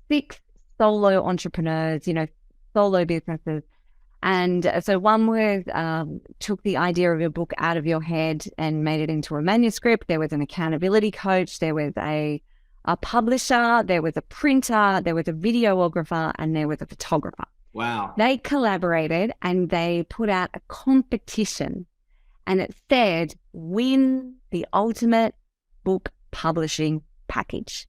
6 solo entrepreneurs, solo businesses. And so one was took the idea of a book out of your head and made it into a manuscript. There was an accountability coach. There was a publisher. There was a printer. There was a videographer, and there was a photographer. Wow. They collaborated and they put out a competition, and it said, win the ultimate book publishing package.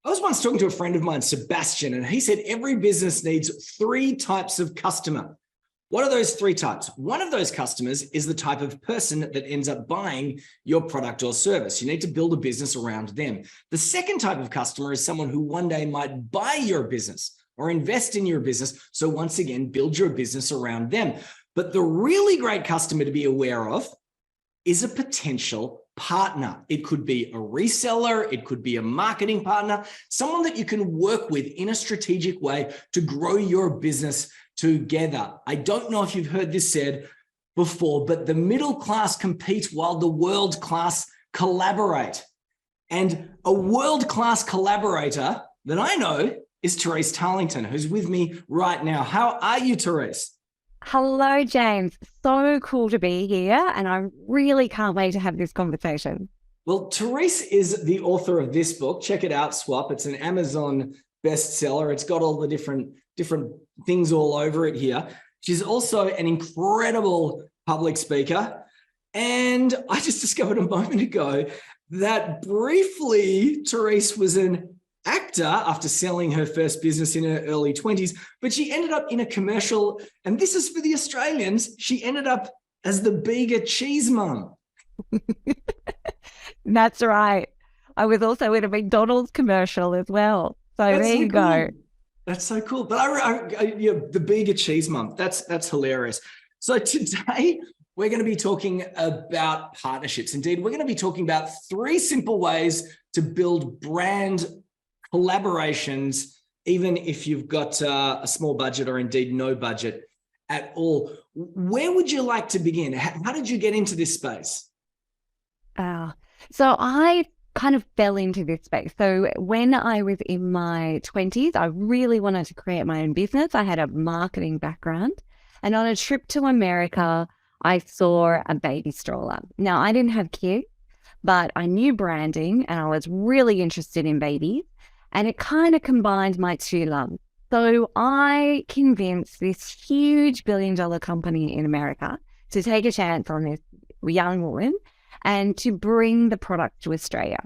I was once talking to a friend of mine, Sebastian, and he said every business needs 3 types of customer. What are those 3 types? One of those customers is the type of person that ends up buying your product or service. You need to build a business around them. The second type of customer is someone who one day might buy your business or invest in your business. So once again, build your business around them. But the really great customer to be aware of is a potential partner. It could be a reseller, it could be a marketing partner, someone that you can work with in a strategic way to grow your business together. I don't know if you've heard this said before, but the middle class compete while the world class collaborate. And a world class collaborator that I know is Therese Tarlinton, who's with me right now. How are you, Therese? Hello, James. So cool to be here, and I really can't wait to have this conversation. Well, Therese is the author of this book. Check it out, Swap. It's an Amazon bestseller. It's got all the different things all over it here. She's also an incredible public speaker. And I just discovered a moment ago that briefly Therese was an actor after selling her first business in her early 20s, but she ended up in a commercial, and this is for the Australians, she ended up as the Bega cheese mum. That's right. I was also in a McDonald's commercial as well. So there you go. That's so cool. But the Bega cheese mum, that's hilarious. So today we're going to be talking about partnerships. Indeed, we're going to be talking about 3 simple ways to build brand collaborations, even if you've got a small budget or indeed no budget at all. Where would you like to begin? How did you get into this space? So I kind of fell into this space. So when I was in my 20s, I really wanted to create my own business. I had a marketing background, and on a trip to America, I saw a baby stroller. Now, I didn't have kids, but I knew branding and I was really interested in babies. And it kind of combined my 2 loves. So I convinced this huge $billion company in America to take a chance on this young woman and to bring the product to Australia.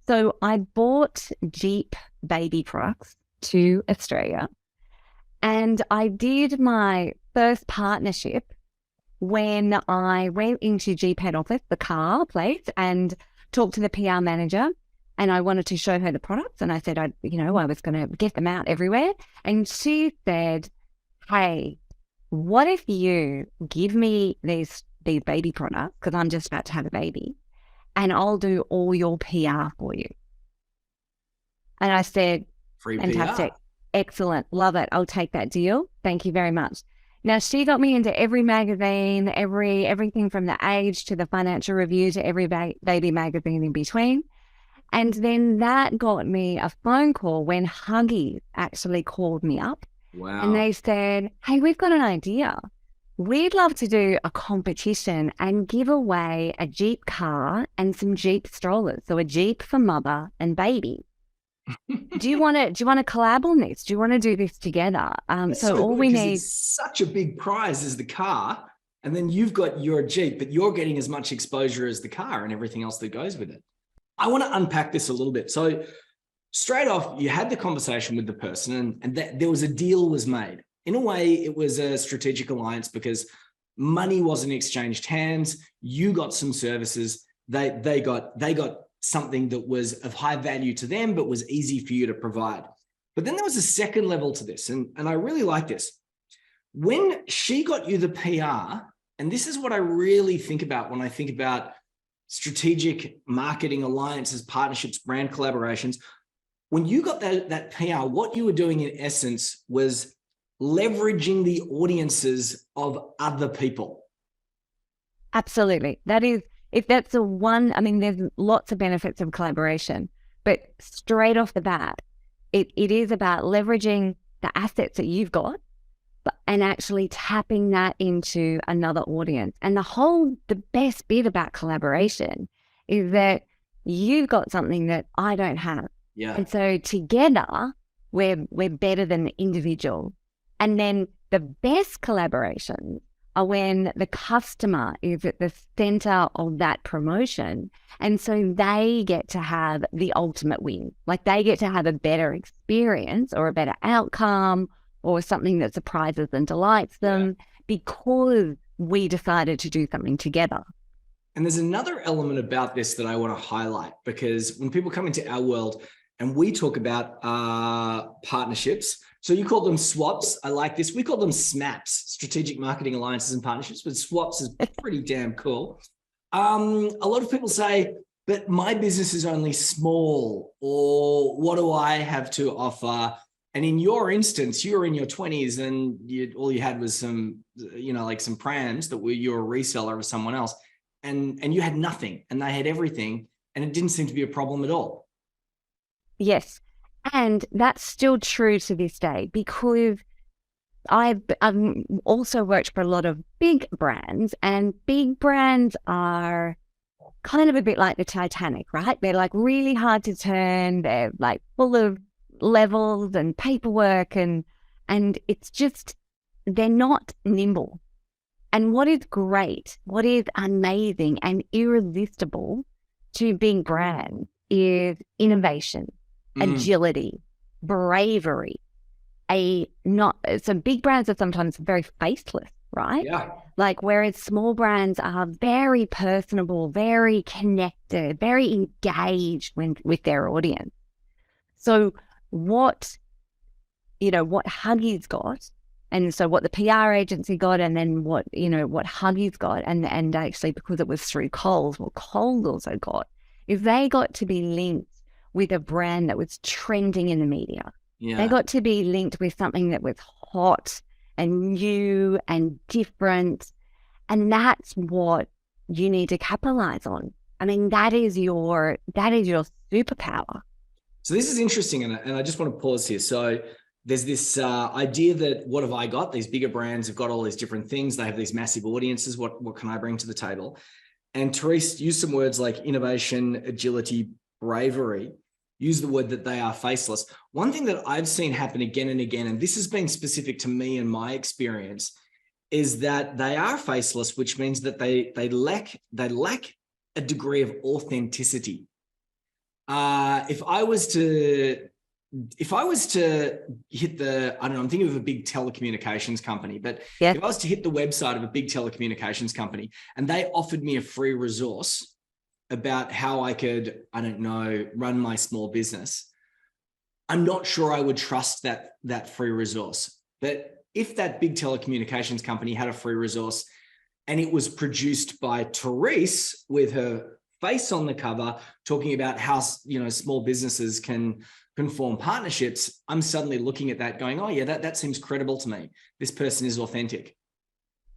So I bought Jeep baby products to Australia, and I did my first partnership when I went into Jeep head office, the car place, and talked to the PR manager. And I wanted to show her the products. And I said, I was going to get them out everywhere. And she said, hey, what if you give me these baby products, because I'm just about to have a baby, and I'll do all your PR for you. And I said, free fantastic, PR. Excellent, love it. I'll take that deal. Thank you very much. Now, she got me into every magazine, everything from The Age to the Financial Review to every baby magazine in between. And then that got me a phone call when Huggies actually called me up. Wow. And they said, hey, we've got an idea. We'd love to do a competition and give away a Jeep car and some Jeep strollers. So a Jeep for mother and baby. Do you want to collab on this? Do you want to do this together? So all we need. It's such a big prize as the car. And then you've got your Jeep, but you're getting as much exposure as the car and everything else that goes with it. I want to unpack this a little bit. So straight off, you had the conversation with the person and that there was a deal was made. In a way, it was a strategic alliance because money wasn't exchanged hands. You got some services. They got something that was of high value to them, but was easy for you to provide. But then there was a second level to this. And I really like this. When she got you the PR, and this is what I really think about when I think about strategic marketing alliances, partnerships, brand collaborations. When you got that PR, what you were doing in essence was leveraging the audiences of other people. Absolutely. That is, if that's the one, I mean, there's lots of benefits of collaboration, but straight off the bat, it is about leveraging the assets that you've got and actually tapping that into another audience. And the best bit about collaboration is that you've got something that I don't have. Yeah. And so together, we're better than the individual. And then the best collaborations are when the customer is at the center of that promotion. And so they get to have the ultimate win. Like they get to have a better experience or a better outcome or something that surprises and delights them because we decided to do something together. And there's another element about this that I want to highlight, because when people come into our world and we talk about partnerships, so you call them swaps. I like this. We call them SMAPs, strategic marketing alliances and partnerships, but swaps is pretty damn cool. A lot of people say, but my business is only small, or what do I have to offer? And in your instance, you were in your 20s and all you had was some, like some prams that you're a reseller of someone else, and you had nothing and they had everything, and it didn't seem to be a problem at all. Yes. And that's still true to this day, because I've also worked for a lot of big brands, and big brands are kind of a bit like the Titanic, right? They're like really hard to turn. They're like full of levels and paperwork, and it's just, they're not nimble. And what is great, what is amazing and irresistible to big brands is innovation, agility, bravery. So big brands are sometimes very faceless, right? Yeah. Like, whereas small brands are very personable, very connected, very engaged with their audience. So what Huggies got, and so what the PR agency got, and then what Huggies got, and actually because it was through Coles, what Coles also got is they got to be linked with a brand that was trending in the media. Yeah. They got to be linked with something that was hot and new and different. And that's what you need to capitalize on. I mean, that is your superpower. So this is interesting. And I just want to pause here. So there's this idea that what have I got? These bigger brands have got all these different things. They have these massive audiences. What can I bring to the table? And Therese used some words like innovation, agility, bravery. Use the word that they are faceless. One thing that I've seen happen again and again, and this has been specific to me and my experience, is that they are faceless, which means that they lack a degree of authenticity. If I was to hit the, I don't know, I'm thinking of a big telecommunications company, but if I was to hit the website of a big telecommunications company and they offered me a free resource about how I could, I don't know, run my small business, I'm not sure I would trust that free resource. But if that big telecommunications company had a free resource and it was produced by Therese with her face on the cover talking about how, small businesses can form partnerships, I'm suddenly looking at that going, oh yeah, that seems credible to me. This person is authentic.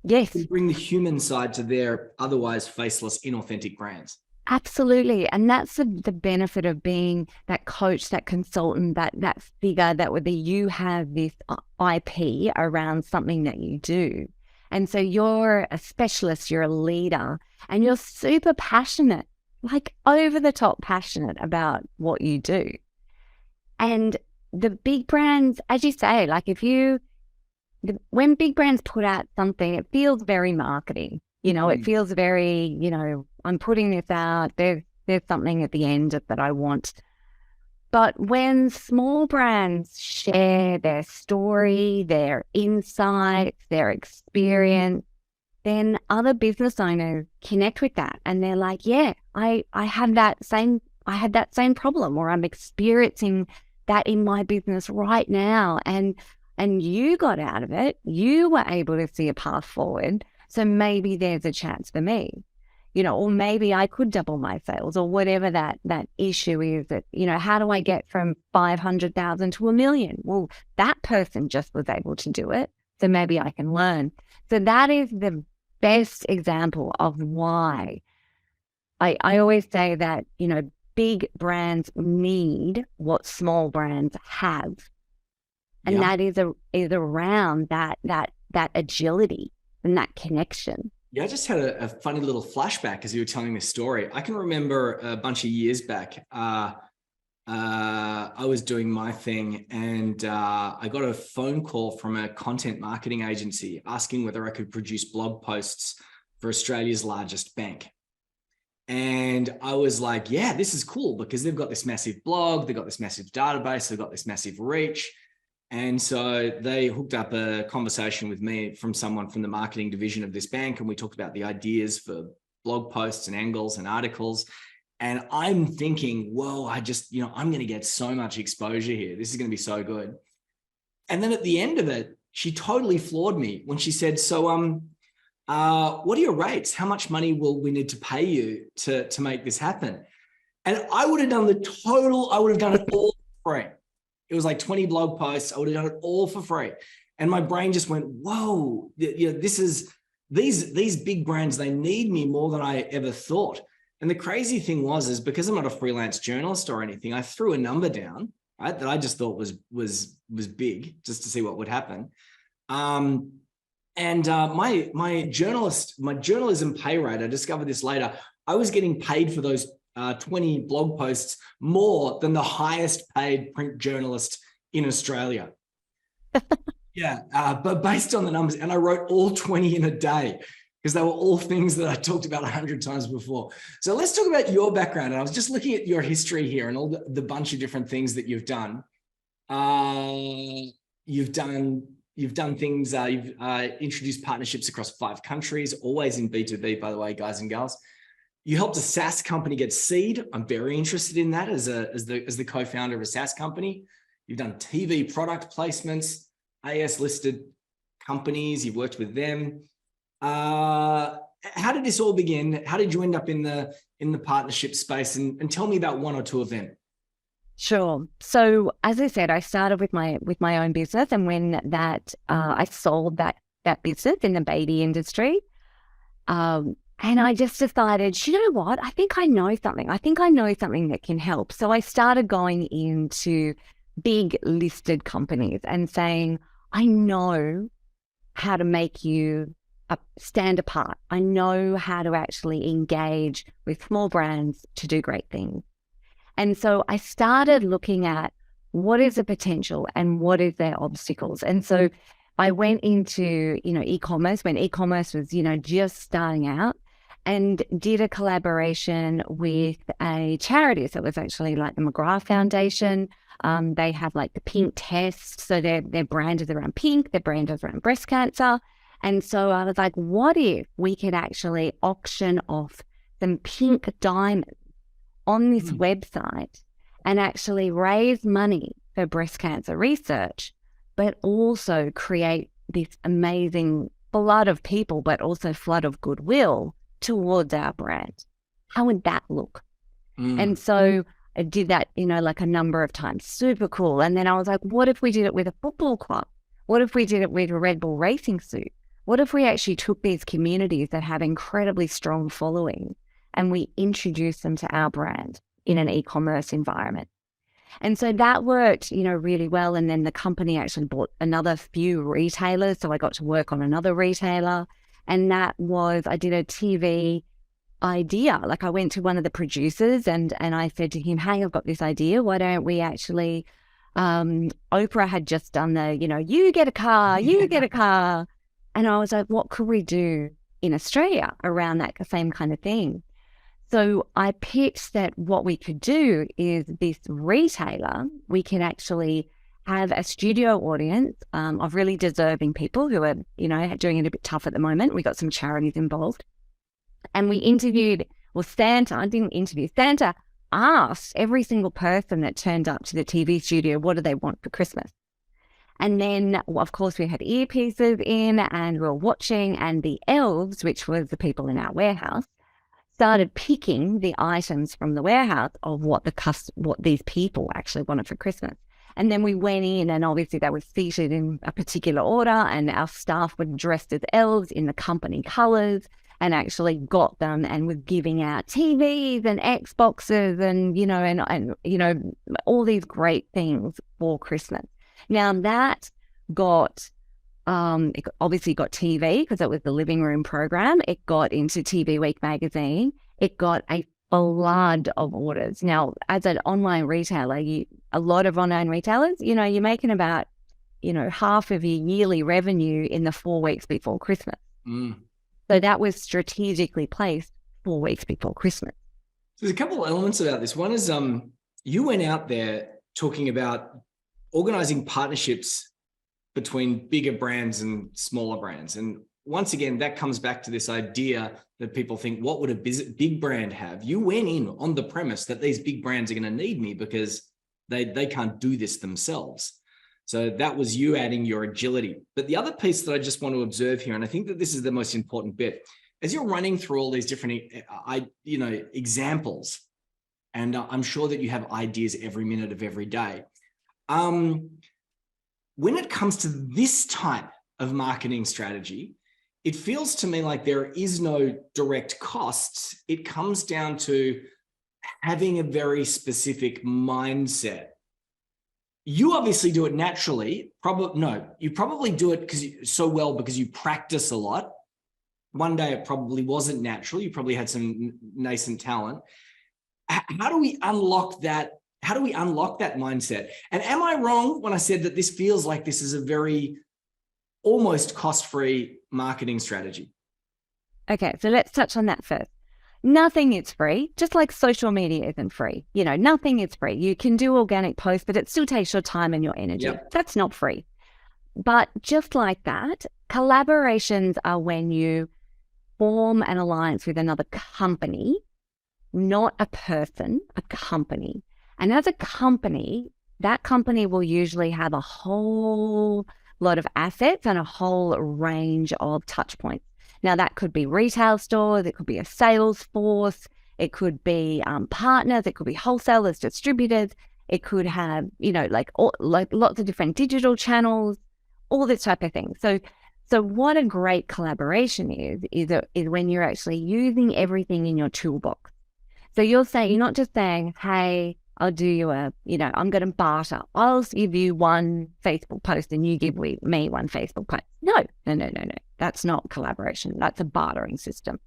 Yes. We bring the human side to their otherwise faceless, inauthentic brands. Absolutely. And that's the benefit of being that coach, that consultant, that figure, that whether you have this IP around something that you do. And so you're a specialist, you're a leader, and you're super passionate, like over the top passionate about what you do. And the big brands, as you say, like when big brands put out something, it feels very marketing. It feels very, I'm putting this out, there's something at the end that I want. But when small brands share their story, their insights, their experience, then other business owners connect with that. And they're like, yeah, I had that same problem, or I'm experiencing that in my business right now. And you got out of it. You were able to see a path forward. So maybe there's a chance for me. or maybe I could double my sales, or whatever that issue is. That, how do I get from 500,000 to 1 million? Well, that person just was able to do it, so maybe I can learn. So that is the best example of why I always say that, big brands need what small brands have. And Yeah. that is around that agility and that connection. Yeah, I just had a funny little flashback as you were telling this story. I can remember a bunch of years back, I was doing my thing, and I got a phone call from a content marketing agency asking whether I could produce blog posts for Australia's largest bank. And I was like, yeah, this is cool, because they've got this massive blog, they've got this massive database, they've got this massive reach. And so they hooked up a conversation with me from someone from the marketing division of this bank. And we talked about the ideas for blog posts and angles and articles. And I'm thinking, whoa, I'm going to get so much exposure here. This is going to be so good. And then at the end of it, she totally floored me when she said, so, what are your rates? How much money will we need to pay you to make this happen? And I would have done I would have done it all for free. It was like 20 blog posts. I would have done it all for free. And my brain just went, whoa, these big brands, they need me more than I ever thought. And the crazy thing is because I'm not a freelance journalist or anything, I threw a number down, right, that I just thought was big, just to see what would happen. My journalism pay rate, I discovered this later, I was getting paid for those 20 blog posts more than the highest paid print journalist in Australia. Yeah, but based on the numbers, and I wrote all 20 in a day, because they were all things that I talked about 100 times before. So let's talk about your background. And I was just looking at your history here and all the bunch of different things that you've done. You've done things, you've introduced partnerships across 5 countries, always in B2B, by the way, guys and gals. You helped a SaaS company get seed. I'm very interested in that as the co-founder of a SaaS company. You've done TV product placements, AS listed companies. You've worked with them. How did this all begin? How did you end up in the partnership space? And tell me about one or two of them. Sure. So as I said, I started with my own business, and when I sold that business in the baby industry, and I just decided, you know what? I think I know something. I think I know something that can help. So I started going into big listed companies and saying, I know how to make you stand apart. I know how to actually engage with small brands to do great things. And so I started looking at what is the potential and what is their obstacles. And so I went into, e-commerce when e-commerce was, just starting out, and did a collaboration with a charity. So it was actually like the McGrath Foundation. They have like the pink test. So their brand is around pink, their brand is around breast cancer. And so I was like, what if we could actually auction off some pink diamonds on this website and actually raise money for breast cancer research, but also create this amazing flood of people, but also flood of goodwill towards our brand? How would that look? And so I did that, like a number of times. Super cool. And then I was like, what if we did it with a football club? What if we did it with a Red Bull racing suit? What if we actually took these communities that have incredibly strong following and we introduced them to our brand in an e-commerce environment? And so that worked, really well. And then the company actually bought another few retailers. So I got to work on another retailer. And that was, I did a TV idea. Like I went to one of the producers and I said to him, hey, I've got this idea. Why don't we actually, Oprah had just done the, you get a car, you get a car. And I was like, what could we do in Australia around that same kind of thing? So I pitched that what we could do is this retailer, we can actually have a studio audience of really deserving people who are, doing it a bit tough at the moment. We got some charities involved. And we interviewed, Santa asked every single person that turned up to the TV studio, what do they want for Christmas? And then, of course, we had earpieces in and we were watching, and the elves, which was the people in our warehouse, started picking the items from the warehouse of what these people actually wanted for Christmas. And then we went in, and obviously they were seated in a particular order, and our staff were dressed as elves in the company colors, and actually got them and was giving out TVs and Xboxes and, and all these great things for Christmas. Now that got, it obviously got TV because it was the living room program. It got into TV Week magazine. It got a flood of orders. Now, as an online retailer, a lot of online retailers, you're making about, half of your yearly revenue in the 4 weeks before Christmas. So that was strategically placed 4 weeks before Christmas. There's a couple of elements about this. One is you went out there talking about organizing partnerships between bigger brands and smaller brands. And once again, that comes back to this idea that people think, what would a big brand have? You went in on the premise that these big brands are going to need me because they can't do this themselves. So that was you adding your agility. But the other piece that I just want to observe here, and I think that this is the most important bit, as you're running through all these different, examples, and I'm sure that you have ideas every minute of every day. When it comes to this type of marketing strategy, it feels to me like there is no direct costs. It comes down to having a very specific mindset. You obviously do it naturally. You probably do it because you practice a lot. One day it probably wasn't natural. You probably had some nascent talent. How do we unlock that? How do we unlock that mindset? And am I wrong when I said that this feels like this is a very almost cost-free marketing strategy? Okay, so let's touch on that first. Nothing is free, just like social media isn't free. Nothing is free. You can do organic posts, but it still takes your time and your energy. Yep. That's not free. But just like that, collaborations are when you form an alliance with another company, not a person, a company. And as a company, that company will usually have a whole lot of assets and a whole range of touch points. Now, that could be retail stores, it could be a sales force, it could be partners, it could be wholesalers, distributors, it could have, lots of different digital channels, all this type of thing. So what a great collaboration is when you're actually using everything in your toolbox. So you're not just saying, hey, I'll do you I'm going to barter. I'll give you one Facebook post and you give me one Facebook post. No. That's not collaboration. That's a bartering system.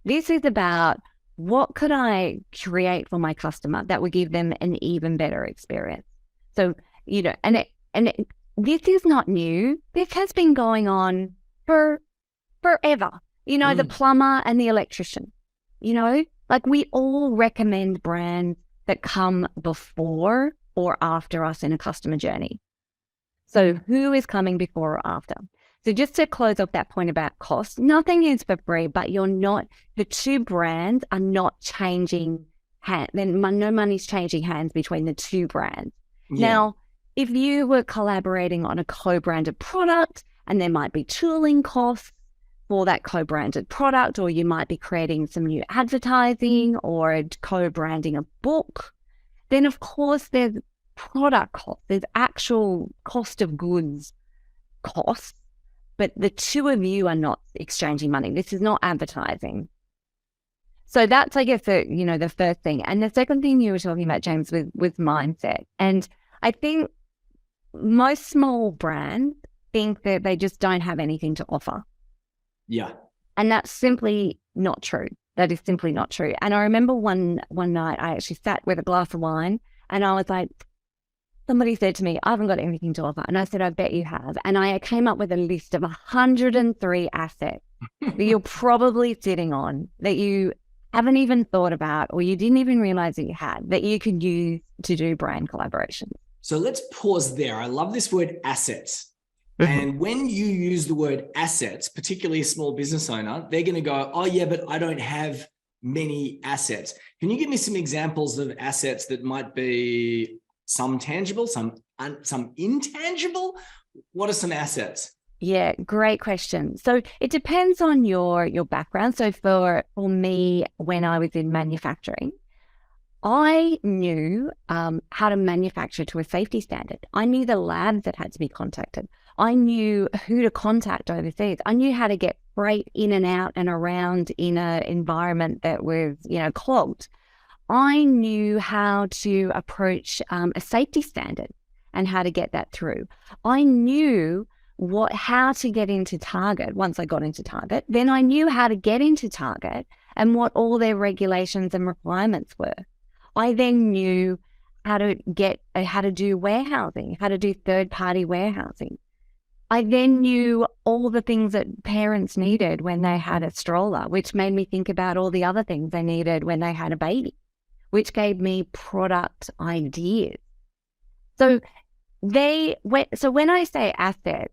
This is about what could I create for my customer that would give them an even better experience. So, this is not new. This has been going on for forever. The plumber and the electrician, we all recommend brands that come before or after us in a customer journey. So who is coming before or after? So just to close off that point about cost, nothing is for free, but the two brands are not changing hands. No money's changing hands between the two brands. Yeah. Now, if you were collaborating on a co-branded product and there might be tooling costs for that co-branded product, or you might be creating some new advertising or co-branding a book, then of course there's product cost, there's actual cost of goods costs, but the two of you are not exchanging money. This is not advertising. So that's, I guess, the first thing. And the second thing you were talking about, James, was mindset. And I think most small brands think that they just don't have anything to offer. Yeah. And that's simply not true. That is simply not true. And I remember one night I actually sat with a glass of wine and I was like, somebody said to me, I haven't got anything to offer. And I said, I bet you have. And I came up with a list of 103 assets that you're probably sitting on that you haven't even thought about or you didn't even realize that you had, that you could use to do brand collaboration. So let's pause there. I love this word assets. And when you use the word assets, particularly a small business owner, they're going to go, oh yeah, but I don't have many assets. Can you give me some examples of assets that might be some tangible, some intangible? What are some assets? Yeah, great question. So it depends on your background. So for me, when I was in manufacturing, I knew how to manufacture to a safety standard. I knew the labs that had to be contacted. I knew who to contact overseas. I knew how to get freight in and out and around in an environment that was, clogged. I knew how to approach a safety standard and how to get that through. I knew how to get into Target once I got into Target. Then I knew how to get into Target and what all their regulations and requirements were. I then knew how to do warehousing, how to do third-party warehousing. I then knew all the things that parents needed when they had a stroller, which made me think about all the other things they needed when they had a baby, which gave me product ideas. So when I say asset,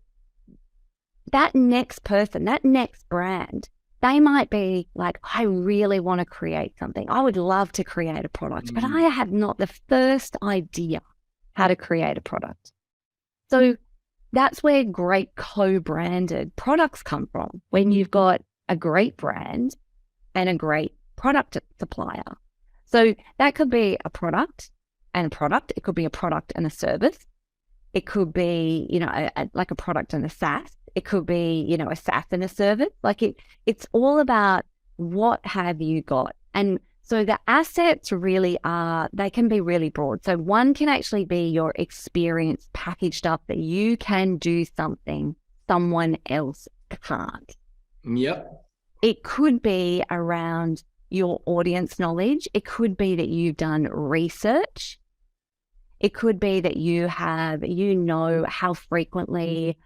that next person, that next brand, they might be like, I really want to create something. I would love to create a product, but I have not the first idea how to create a product. So that's where great co-branded products come from, when you've got a great brand and a great product supplier. So that could be a product and a product. It could be a product and a service. It could be, like a product and a SaaS. It could be, a SaaS and a service. It's all about what have you got. And so the assets really they can be really broad. So one can actually be your experience packaged up that you can do something someone else can't. Yep. It could be around your audience knowledge. It could be that you've done research. It could be that how frequently,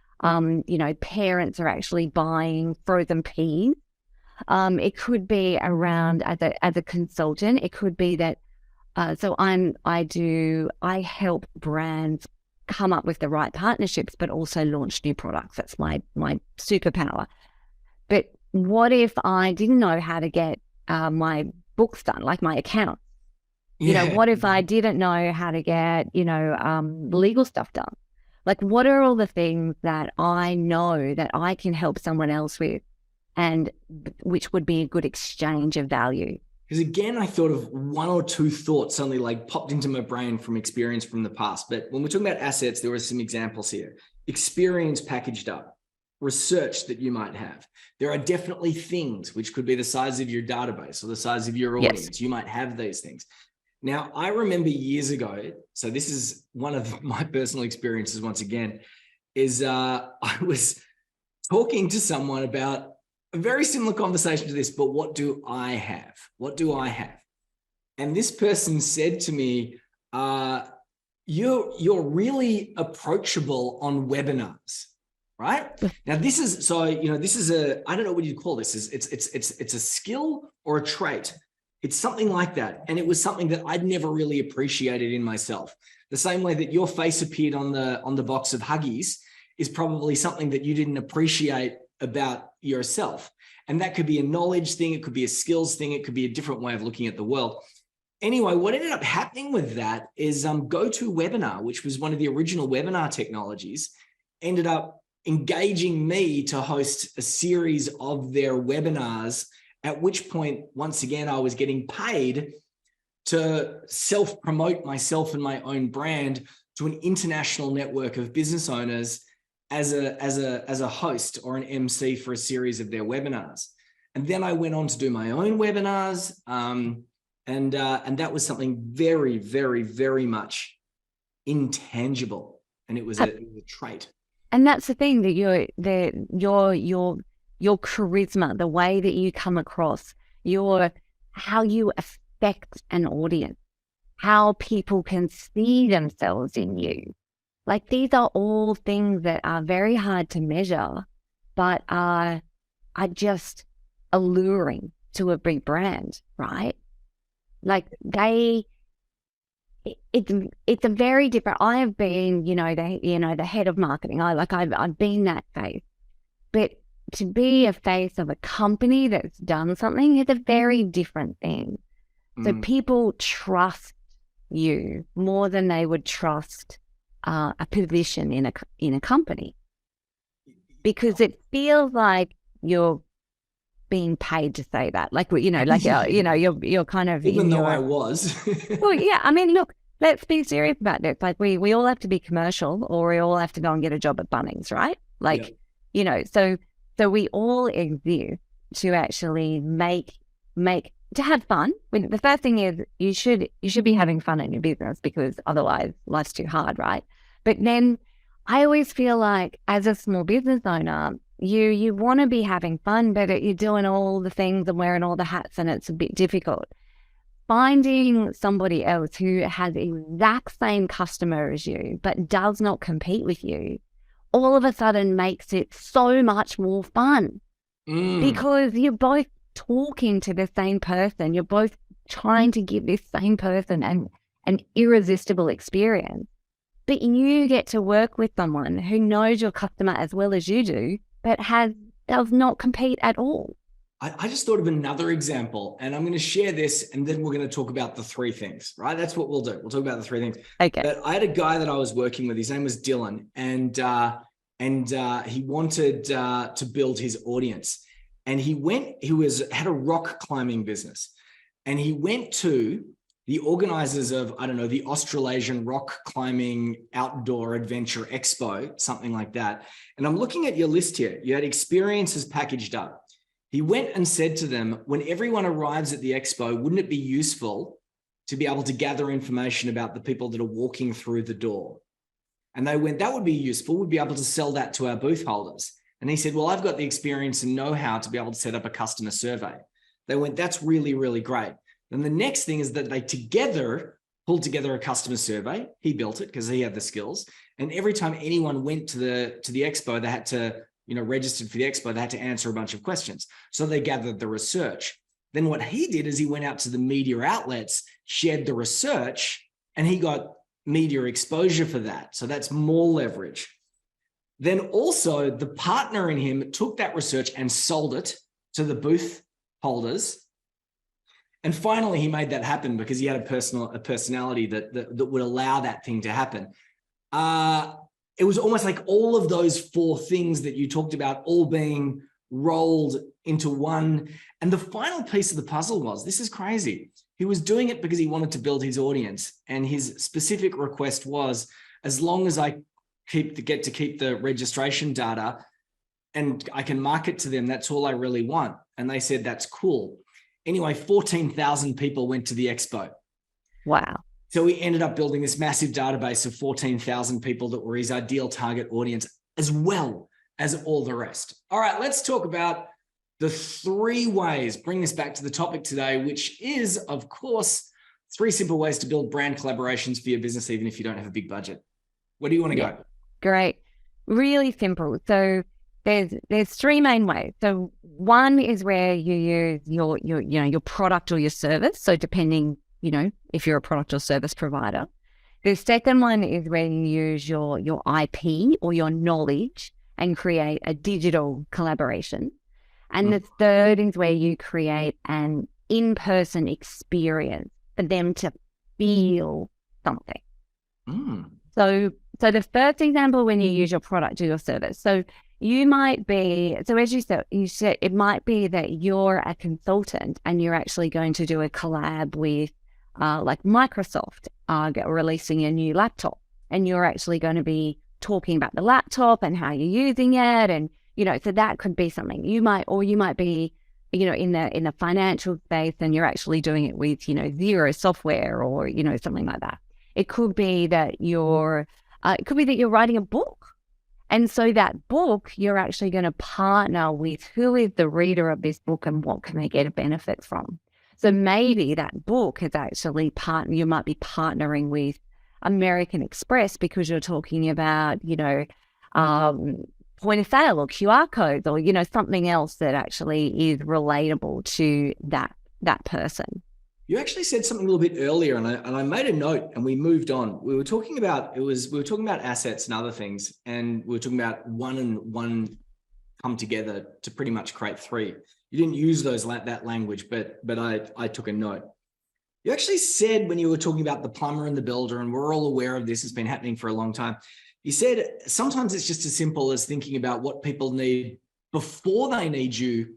parents are actually buying frozen peas. It could be around as a consultant. It could be that, I help brands come up with the right partnerships, but also launch new products. That's my superpower. But what if I didn't know how to get my books done, like my account? Yeah. What if I didn't know how to get, legal stuff done? Like, what are all the things that I know that I can help someone else with, and which would be a good exchange of value? Because again, I thought of one or two thoughts suddenly like popped into my brain from experience from the past. But when we're talking about assets, there were some examples here. Experience packaged up, research that you might have. There are definitely things which could be the size of your database or the size of your audience. Yes. You might have these things. Now, I remember years ago, so this is one of my personal experiences once again, is I was talking to someone about a very similar conversation to this, but what do I have? What do I have? And this person said to me, you're really approachable on webinars, right? Now, this is I don't know what you call this. It's a skill or a trait. It's something like that. And it was something that I'd never really appreciated in myself. The same way that your face appeared on the box of Huggies is probably something that you didn't appreciate about yourself. And that could be a knowledge thing. It could be a skills thing. It could be a different way of looking at the world. Anyway, what ended up happening with that is GoToWebinar, which was one of the original webinar technologies, ended up engaging me to host a series of their webinars, at which point, once again, I was getting paid to self-promote myself and my own brand to an international network of business owners as a host or an MC for a series of their webinars. And then I went on to do my own webinars, and that was something very, very, very much intangible, and it was a trait. And that's the thing, that your charisma, the way that you come across, how you affect an audience, how people can see themselves in you. Like, these are all things that are very hard to measure, but are just alluring to a big brand, right? Like, it's a very different. I have been, the head of marketing. I've been that face, but to be a face of a company that's done something is a very different thing. So people trust you more than they would trust a position in a company. because it feels like you're being paid to say that. Like, you know, like, you know, you're kind of Even in though your, I was. well, yeah, I mean, look, let's be serious about this. Like we all have to be commercial, or we all have to go and get a job at Bunnings, right? Yeah. Like, you know, so we all exist to actually make to have fun. When the first thing is you should be having fun in your business, because otherwise life's too hard, right? But then I always feel like as a small business owner, you want to be having fun, but you're doing all the things and wearing all the hats, and it's a bit difficult. Finding somebody else who has the exact same customer as you, but does not compete with you, all of a sudden makes it so much more fun, because you're both talking to the same person. You're both trying to give this same person an irresistible experience. But you get to work with someone who knows your customer as well as you do, but does not compete at all. I just thought of another example, and I'm going to share this, and then we're going to talk about the three things, right? That's what we'll do. We'll talk about the three things. Okay. But I had a guy that I was working with. His name was Dylan, and he wanted to build his audience. And he had a rock climbing business, and he went to the organizers of, I don't know, the Australasian Rock Climbing Outdoor Adventure Expo, something like that. And I'm looking at your list here. You had experiences packaged up. He went and said to them, when everyone arrives at the expo, wouldn't it be useful to be able to gather information about the people that are walking through the door? And they went, that would be useful. We'd be able to sell that to our booth holders. And he said, well, I've got the experience and know-how to be able to set up a customer survey. They went, that's really, really great. Then the next thing is that they together pulled together a customer survey. He built it because he had the skills. And every time anyone went to the expo, they had to, registered for the expo, they had to answer a bunch of questions. So they gathered the research. Then what he did is he went out to the media outlets, shared the research, and he got media exposure for that. So that's more leverage. Then also the partner in him took that research and sold it to the booth holders. And finally, he made that happen because he had a personality that would allow that thing to happen. It was almost like all of those four things that you talked about all being rolled into one. And the final piece of the puzzle was, this is crazy. He was doing it because he wanted to build his audience. And his specific request was, as long as I get to keep the registration data and I can market to them, that's all I really want. And they said, that's cool. Anyway, 14,000 people went to the expo. Wow. So he ended up building this massive database of 14,000 people that were his ideal target audience, as well as all the rest. All right, let's talk about the three ways, bring this back to the topic today, which is, of course, 3 simple ways to build brand collaborations for your business, even if you don't have a big budget. Where do you want to go? Great. Really simple. So there's 3 main ways. So one is where you use your product or your service. So depending, if you're a product or service provider. The second one is where you use your IP or your knowledge and create a digital collaboration. And the third is where you create an in-person experience for them to feel something. So the first example, when you use your product or your service. So you might be, so as you said, it might be that you're a consultant and you're actually going to do a collab with like Microsoft releasing a new laptop, and you're actually going to be talking about the laptop and how you're using it. And, so that could be something you might be, in the financial space, and you're actually doing it with, Xero software or, something like that. It could be that you're writing a book. And so that book, you're actually going to partner with who is the reader of this book and what can they get a benefit from. So maybe that book is actually you might be partnering with American Express because you're talking about, point of sale or QR codes or, something else that actually is relatable to that person. You actually said something a little bit earlier, and I made a note, and we moved on. We were talking about assets and other things, and we were talking about one and one come together to pretty much create 3. You didn't use that language, but I took a note. You actually said, when you were talking about the plumber and the builder, and we're all aware of this, it's been happening for a long time. You said sometimes it's just as simple as thinking about what people need before they need you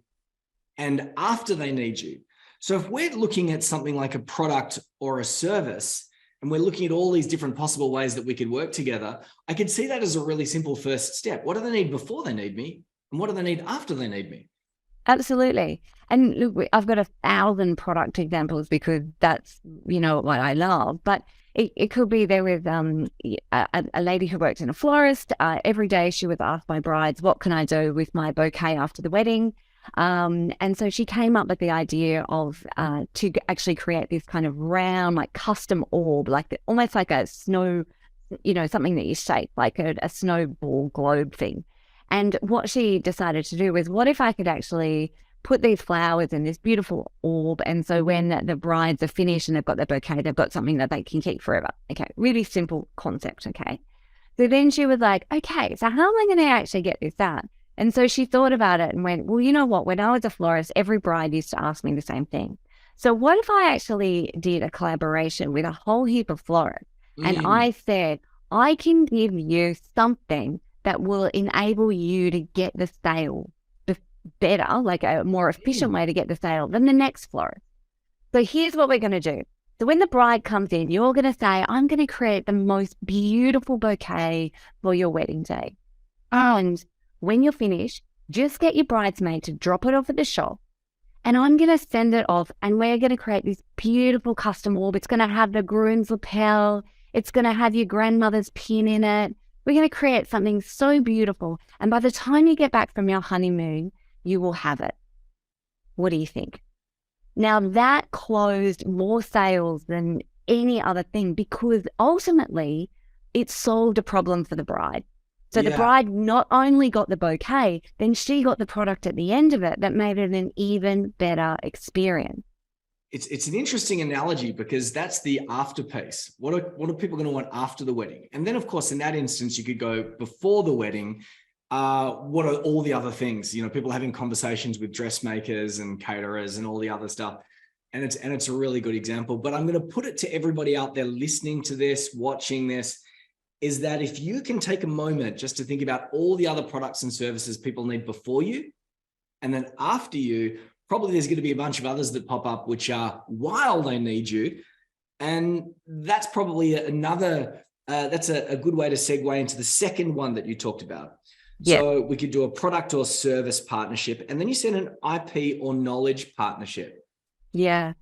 and after they need you. So if we're looking at something like a product or a service, and we're looking at all these different possible ways that we could work together, I could see that as a really simple first step. What do they need before they need me? And what do they need after they need me? Absolutely. And look, I've got 1,000 product examples because that's, what I love. But it could be there with a lady who worked in a florist. Every day she was asked by brides, what can I do with my bouquet after the wedding? And so she came up with the idea of to actually create this kind of round, like custom orb, almost like a snow, something that you shape, like a snowball globe thing. And what she decided to do was, what if I could actually put these flowers in this beautiful orb? And so when the brides are finished and they've got their bouquet, they've got something that they can keep forever. Okay, really simple concept. Okay. So then she was like, okay, so how am I going to actually get this out? And so she thought about it and went, well, you know what? When I was a florist, every bride used to ask me the same thing. So what if I actually did a collaboration with a whole heap of florists? And I said, I can give you something that will enable you to get the sale better, like a more efficient way to get the sale than the next florist. So here's what we're going to do. So when the bride comes in, you're going to say, I'm going to create the most beautiful bouquet for your wedding day. And when you're finished, just get your bridesmaid to drop it off at the shop. And I'm going to send it off and we're going to create this beautiful custom orb. It's going to have the groom's lapel. It's going to have your grandmother's pin in it. We're going to create something so beautiful. And by the time you get back from your honeymoon, you will have it. What do you think? Now that closed more sales than any other thing because ultimately it solved a problem for the bride. So the bride not only got the bouquet, then she got the product at the end of it that made it an even better experience. It's an interesting analogy because that's the after piece. What are people going to want after the wedding? And then, of course, in that instance, you could go before the wedding. What are all the other things? People having conversations with dressmakers and caterers and all the other stuff. And it's a really good example. But I'm going to put it to everybody out there listening to this, watching this, is that if you can take a moment just to think about all the other products and services people need before you, and then after you, probably there's going to be a bunch of others that pop up, which are while they need you. And that's probably that's a good way to segue into the second one that you talked about. Yeah. So we could do a product or service partnership. And then you said an IP or knowledge partnership. Yeah.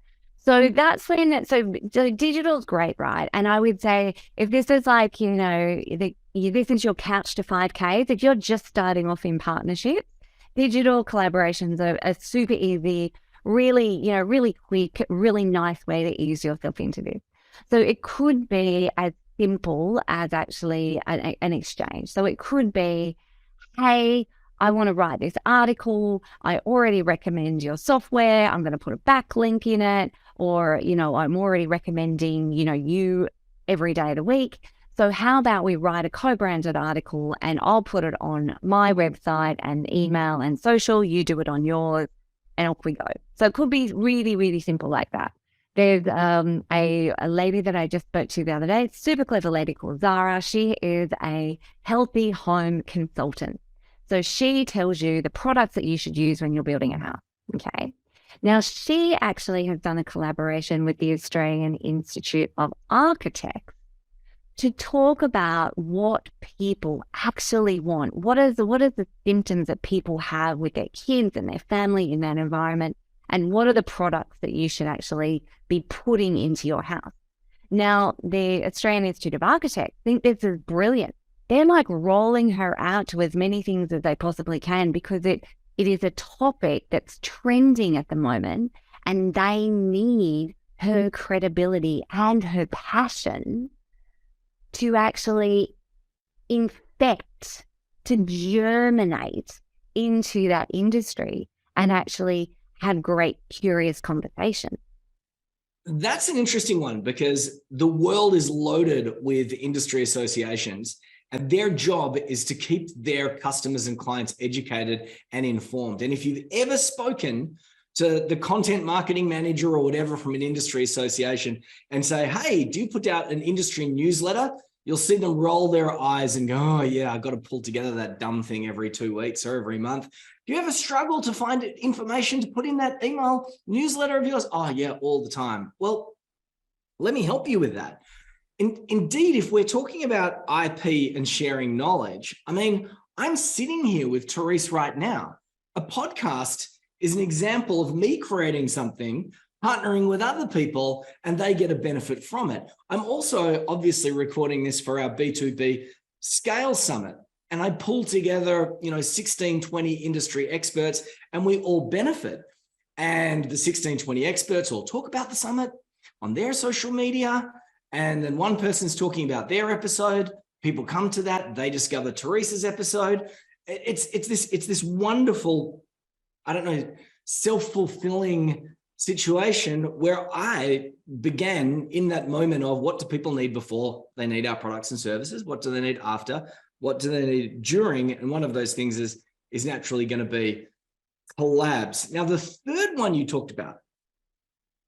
So that's when, so digital is great, right? And I would say if this is like, this is your couch to 5Ks, if you're just starting off in partnership, digital collaborations are super easy, really quick, really nice way to ease yourself into this. So it could be as simple as actually an exchange. So it could be, hey, I want to write this article. I already recommend your software. I'm going to put a backlink in it. Or, I'm already recommending, you every day of the week. So how about we write a co-branded article and I'll put it on my website and email and social. You do it on yours and off we go. So it could be really, really simple like that. There's a lady that I just spoke to the other day, super clever lady called Zara. She is a healthy home consultant. So she tells you the products that you should use when you're building a house. Okay. Now, she actually has done a collaboration with the Australian Institute of Architects to talk about what people actually want. What are the symptoms that people have with their kids and their family in that environment? And what are the products that you should actually be putting into your house? Now, the Australian Institute of Architects think this is brilliant. They're like rolling her out to as many things as they possibly can because it is a topic that's trending at the moment and they need her credibility and her passion to actually infect, to germinate into that industry and actually have great, curious conversation. That's an interesting one because the world is loaded with industry associations. And their job is to keep their customers and clients educated and informed. And if you've ever spoken to the content marketing manager or whatever from an industry association and say, hey, do you put out an industry newsletter? You'll see them roll their eyes and go, oh yeah, I got to pull together that dumb thing every 2 weeks or every month. Do you ever struggle to find information to put in that email newsletter of yours? Oh yeah, all the time. Well, let me help you with that. Indeed, if we're talking about IP and sharing knowledge, I mean, I'm sitting here with Therese right now. A podcast is an example of me creating something, partnering with other people, and they get a benefit from it. I'm also obviously recording this for our B2B Scale Summit, and I pull together, 16, 20 industry experts, and we all benefit. And the 16, 20 experts all talk about the summit on their social media, and then one person's talking about their episode. People come to that, they discover Therese's episode. It's this wonderful, I don't know, self-fulfilling situation where I began in that moment of what do people need before they need our products and services? What do they need after? What do they need during? And one of those things is naturally going to be collabs. Now, the third one you talked about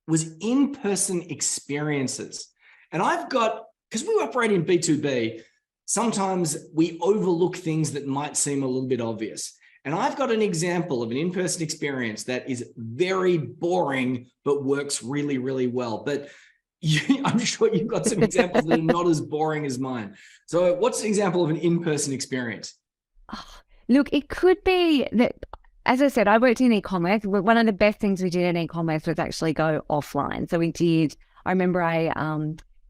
was in-person experiences. And I've got, because we operate in B2B, sometimes we overlook things that might seem a little bit obvious. And I've got an example of an in-person experience that is very boring, but works really, really well. But I'm sure you've got some examples that are not as boring as mine. So what's an example of an in-person experience? Oh, look, it could be that, as I said, I worked in e-commerce. One of the best things we did in e-commerce was actually go offline. So I remember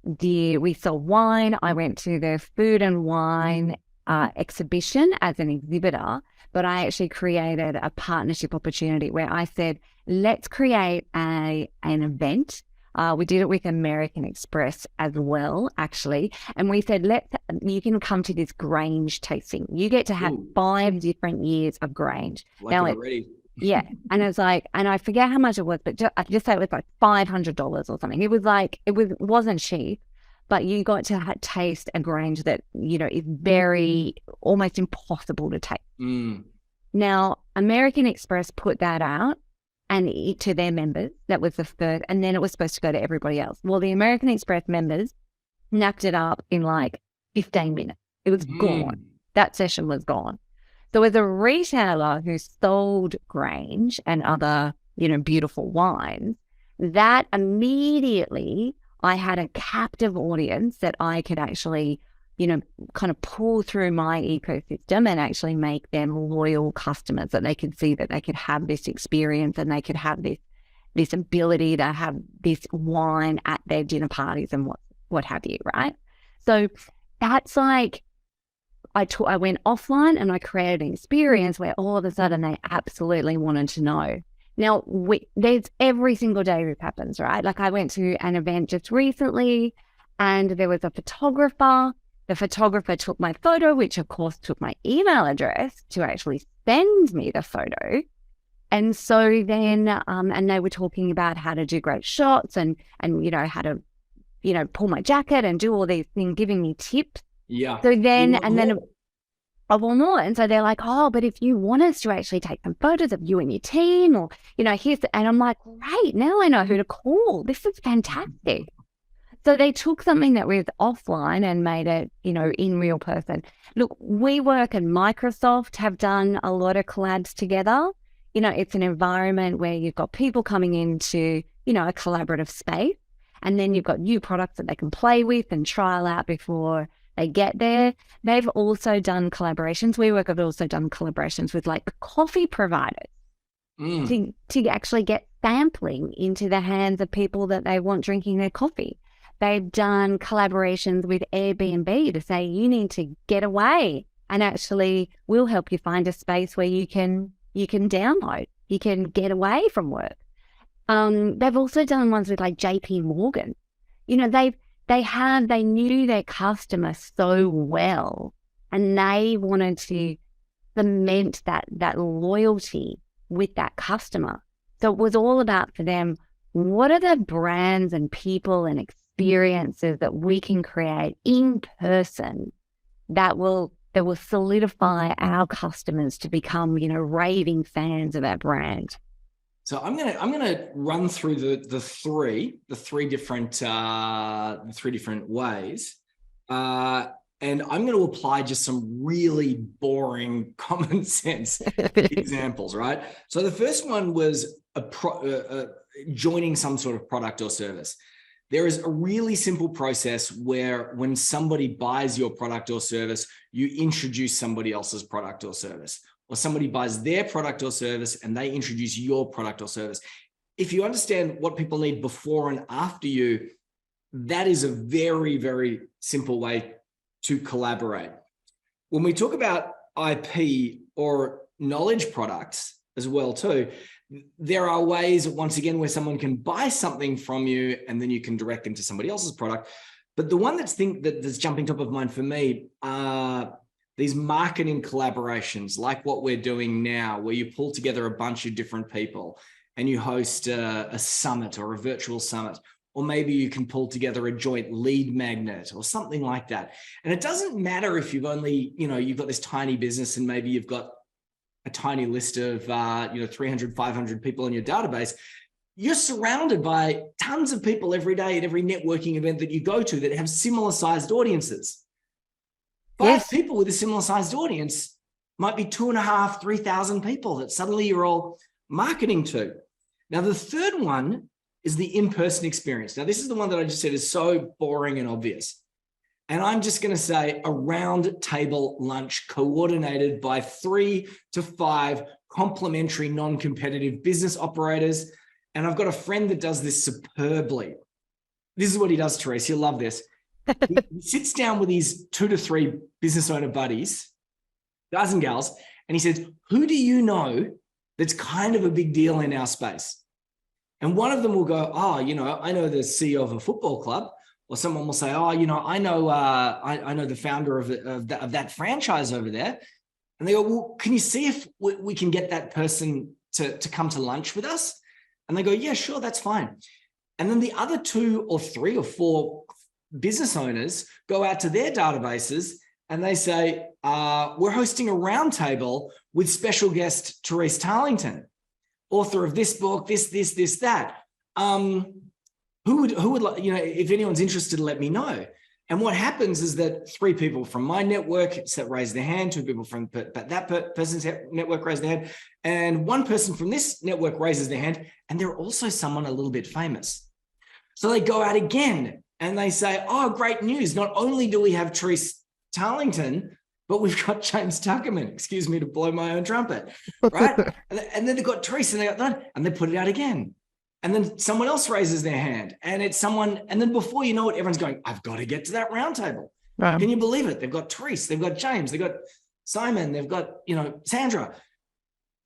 we sold wine. I went to the food and wine exhibition as an exhibitor, but I actually created a partnership opportunity where I said, let's create an event. We did it with American Express as well, actually. And we said, you can come to this Grange tasting. You get to have 5 different years of Grange. Yeah. And it's like, and I forget how much it was, but I just say it was like $500 or something. It was like, wasn't cheap, but you got to taste a Grange that, is very almost impossible to taste. Now, American Express put that out and to their members. That was the first, and then it was supposed to go to everybody else. Well, the American Express members knocked it up in like 15 minutes. It was gone. That session was gone. So as a retailer who sold Grange and other, beautiful wines, that immediately I had a captive audience that I could actually, kind of pull through my ecosystem and actually make them loyal customers, that they could see that they could have this experience and they could have this ability to have this wine at their dinner parties and what have you, right? So that's like, I went offline and I created an experience where all of a sudden they absolutely wanted to know. Now, there's every single day this happens, right? Like I went to an event just recently and there was a photographer. The photographer took my photo, which of course took my email address to actually send me the photo. And so then, and they were talking about how to do great shots and how to, pull my jacket and do all these things, giving me tips. Yeah. So then, well, no. And so they're like, oh, but if you want us to actually take some photos of you and your team or, and I'm like, great, now I know who to call. This is fantastic. So they took something that was offline and made it, in real person. Look, WeWork and Microsoft have done a lot of collabs together. It's an environment where you've got people coming into, a collaborative space, and then you've got new products that they can play with and trial out before they get there. They've also done collaborations. WeWork have also done collaborations with like the coffee providers to actually get sampling into the hands of people that they want drinking their coffee. They've done collaborations with Airbnb to say you need to get away, and actually we'll help you find a space where you can download, you can get away from work. They've also done ones with like JP Morgan. They knew their customer so well, and they wanted to cement that loyalty with that customer. So it was all about for them, what are the brands and people and experiences that we can create in person that will solidify our customers to become, raving fans of our brand. So I'm gonna run through the three different ways And I'm going to apply just some really boring common sense examples, right? So the first one was joining some sort of product or service. There is a really simple process where when somebody buys your product or service, you introduce somebody else's product or service, or somebody buys their product or service and they introduce your product or service. If you understand what people need before and after you, that is a very, very simple way to collaborate. When we talk about IP or knowledge products as well too, there are ways, once again, where someone can buy something from you and then you can direct them to somebody else's product. But the one that's jumping top of mind for me are these marketing collaborations, like what we're doing now, where you pull together a bunch of different people and you host a summit or a virtual summit. Or maybe you can pull together a joint lead magnet or something like that. And it doesn't matter if you've only, you've got this tiny business and maybe you've got a tiny list of, 300, 500 people in your database. You're surrounded by tons of people every day at every networking event that you go to that have similar sized audiences. Five people with a similar sized audience might be 2,500, 3,000 people that suddenly you're all marketing to. Now, the third one is the in-person experience. Now, this is the one that I just said is so boring and obvious. And I'm just going to say a round table lunch coordinated by 3 to 5 complementary, non-competitive business operators. And I've got a friend that does this superbly. This is what he does, Therese. You'll love this. He sits down with his 2 to 3 business owner buddies, guys and gals, and he says, who do you know that's kind of a big deal in our space? And one of them will go, I know the CEO of a football club. Or someone will say, I know the founder of that franchise over there. And they go, well, can you see if we can get that person to come to lunch with us? And they go, yeah, sure, that's fine. And then the other 2 or 3 or 4 business owners go out to their databases and they say, we're hosting a roundtable with special guest Therese Tarlinton, author of this book, this, that. Who would, if anyone's interested, let me know. And what happens is that 3 people from my network raise their hand, 2 people from that person's network raise their hand, and 1 person from this network raises their hand, and they're also someone a little bit famous. So they go out again and they say, oh, great news. Not only do we have Therese Tarlinton, but we've got James Tuckerman, excuse me to blow my own trumpet, right? And then they've got Therese and they got that, and they put it out again. And then someone else raises their hand and it's someone, and then before you know it, everyone's going, I've got to get to that roundtable. Right. Can you believe it? They've got Therese, they've got James, they've got Simon, they've got, Sandra.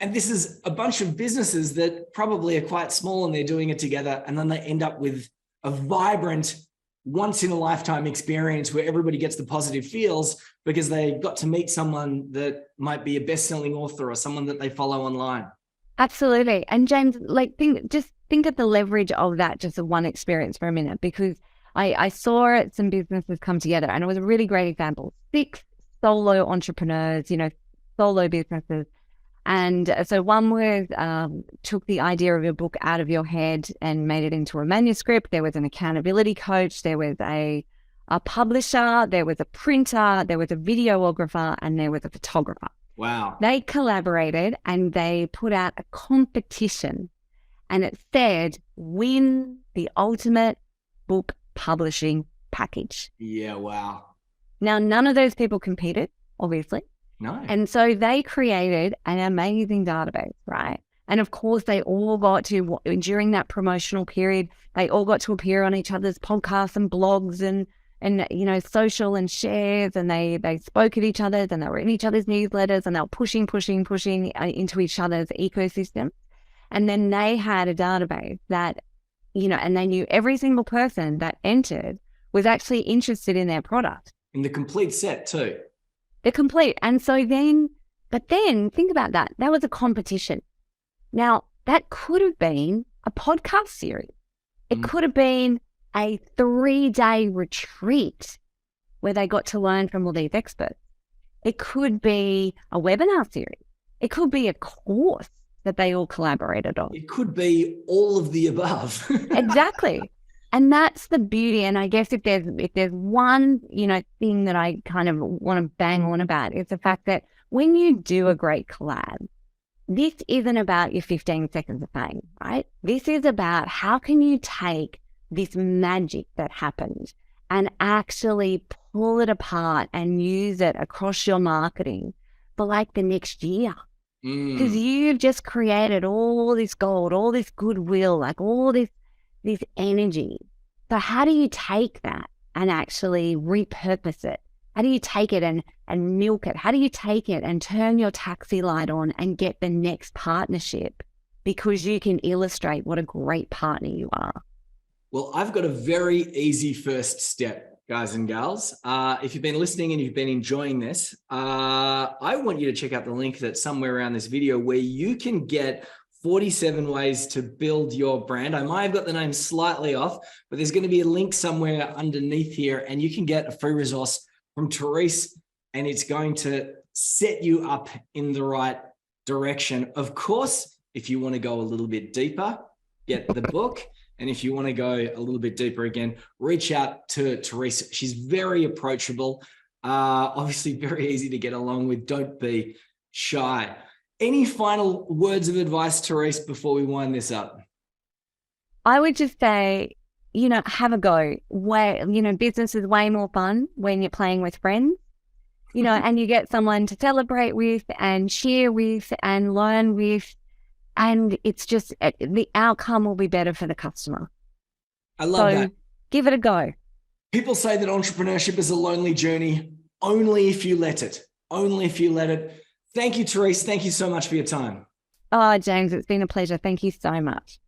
And this is a bunch of businesses that probably are quite small and they're doing it together. And then they end up with a vibrant, once in a lifetime experience where everybody gets the positive feels because they got to meet someone that might be a best-selling author or someone that they follow online. Absolutely. And James, think of the leverage of that, just of one experience for a minute, because I saw some businesses come together and it was a really great example. 6 solo entrepreneurs, solo businesses. And so one was took the idea of your book out of your head and made it into a manuscript. There was an accountability coach. There was a publisher. There was a printer. There was a videographer, and there was a photographer. Wow. They collaborated and they put out a competition. And it said, win the ultimate book publishing package. Yeah, wow. Now, none of those people competed, obviously. No. And so they created an amazing database, right? And of course, they all got to, during that promotional period, they all got to appear on each other's podcasts and blogs and social and shares, and they spoke at each other's and they were in each other's newsletters and they were pushing into each other's ecosystem. And then they had a database that, and they knew every single person that entered was actually interested in their product. In the complete set too. They're complete. And so then think about that. That was a competition. Now, that could have been a podcast series. It could have been a 3-day retreat where they got to learn from all these experts. It could be a webinar series. It could be a course that they all collaborated on. It could be all of the above. Exactly. And that's the beauty. And I guess if there's one, thing that I kind of want to bang on about is the fact that when you do a great collab, this isn't about your 15 seconds of fame, right? This is about how can you take this magic that happened and actually pull it apart and use it across your marketing for like the next year. Because you've just created all this gold, all this goodwill, like all this energy. So how do you take that and actually repurpose it? How do you take it and milk it? How do you take it and turn your taxi light on and get the next partnership because you can illustrate what a great partner you are? Well, I've got a very easy first step, guys and gals. If you've been listening and you've been enjoying this, I want you to check out the link that's somewhere around this video where you can get 47 ways to build your brand. I might have got the name slightly off, but there's going to be a link somewhere underneath here, and you can get a free resource from Therese, and it's going to set you up in the right direction. Of course, if you want to go a little bit deeper, get the book. And if you want to go a little bit deeper again, reach out to Therese. She's very approachable, obviously very easy to get along with. Don't be shy. Any final words of advice, Therese, before we wind this up? I would just say, have a go. Business is way more fun when you're playing with friends, and you get someone to celebrate with and share with and learn with. And it's just, the outcome will be better for the customer. I love that. Give it a go. People say that entrepreneurship is a lonely journey, only if you let it. Only if you let it. Thank you, Therese. Thank you so much for your time. Oh, James, it's been a pleasure. Thank you so much.